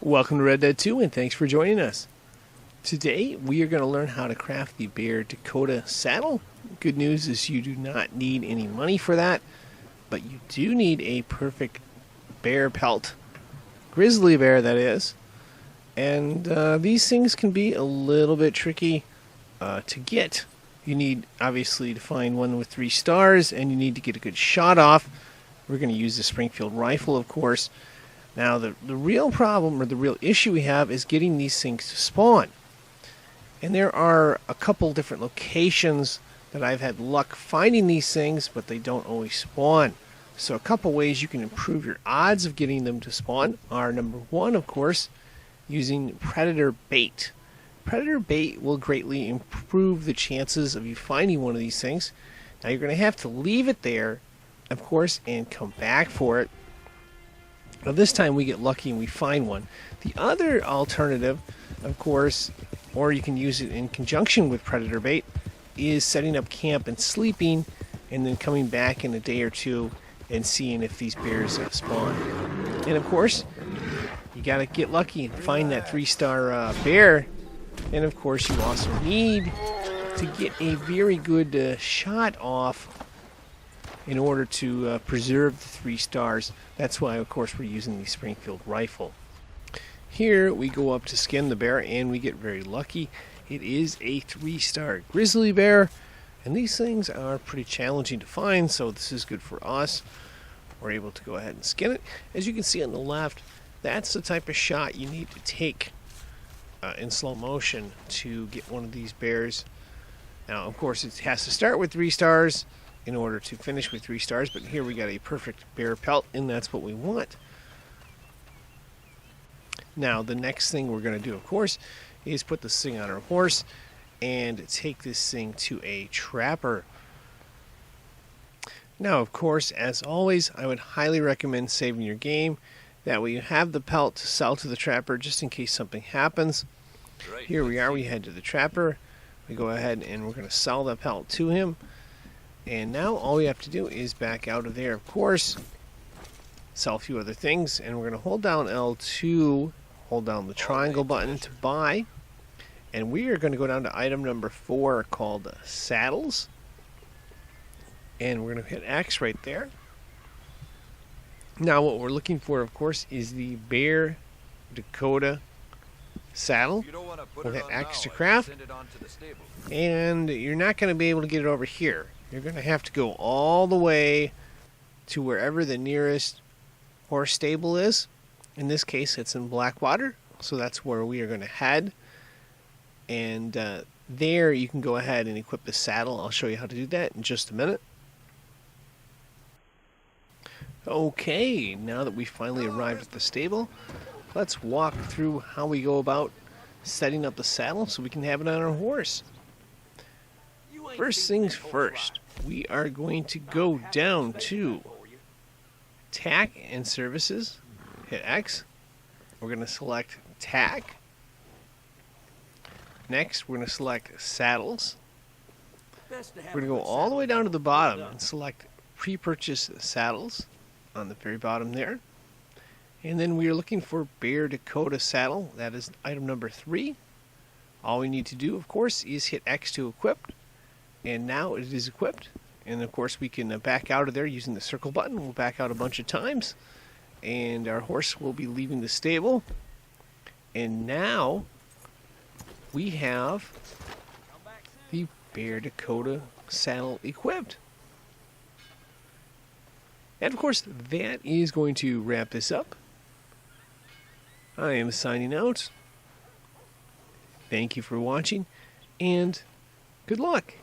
Welcome to RDR2 and thanks for joining us. Today we are going to learn how to craft the Bear Dakota Saddle. Good news is you do not need any money for that, but you do need a perfect bear pelt. Grizzly bear, that is. And these things can be a little bit tricky to get. You need obviously to find one with 3 stars, and you need to get a good shot off. We're going to use the Springfield rifle, of course. Now the real problem, or the real issue we have, is getting these things to spawn. And there are a couple different locations that I've had luck finding these things, but they don't always spawn. So a couple ways you can improve your odds of getting them to spawn are, number one, of course, using predator bait. Predator bait will greatly improve the chances of you finding one of these things. Now you're going to have to leave it there, of course, and come back for it. Now this time we get lucky and we find one. The other alternative, of course, or you can use it in conjunction with predator bait, is setting up camp and sleeping, and then coming back in a day or two and seeing if these bears spawn. And of course, you got to get lucky and find that 3-star bear. And of course, you also need to get a very good shot off in order to preserve the 3 stars. That's why, of course, we're using the Springfield rifle. Here we go up to skin the bear, and we get very lucky. It is a 3-star grizzly bear, and these things are pretty challenging to find, so this is good for us. We're able to go ahead and skin it. As you can see on the left, that's the type of shot you need to take in slow motion to get one of these bears. Now, of course, it has to start with 3 stars in order to finish with 3 stars, but here we got a perfect bear pelt, and that's what we want. Now, the next thing we're going to do, of course, is put this thing on our horse and take this thing to a trapper. Now, of course, as always, I would highly recommend saving your game. That way you have the pelt to sell to the trapper just in case something happens. Here we are, we head to the trapper. We go ahead and we're going to sell the pelt to him. And now all we have to do is back out of there, of course, sell a few other things, and we're going to hold down L2, hold down the triangle button to buy, and we are going to go down to item number 4 called saddles, and we're going to hit X right there. Now what we're looking for, of course, is the Bear Dakota Saddle. We'll hit X to craft, and you're not going to be able to get it over here. You're going to have to go all the way to wherever the nearest horse stable is. In this case, it's in Blackwater, so that's where we are going to head. And there you can go ahead and equip the saddle. I'll show you how to do that in just a minute. Okay, now that we finally arrived at the stable, let's walk through how we go about setting up the saddle so we can have it on our horse. First things first, we are going to go down to TAC and Services, hit X. We're going to select TAC. Next, we're going to select Saddles. We're going to go all the way down to the bottom and select Pre-Purchase Saddles on the very bottom there. And then we are looking for Bear Dakota Saddle. That is item number 3. All we need to do, of course, is hit X to equip. And now it is equipped. And of course we can back out of there using the circle button. We'll back out a bunch of times. And our horse will be leaving the stable. And now we have the Bear Dakota Saddle equipped. And of course that is going to wrap this up. I am signing out. Thank you for watching, and good luck.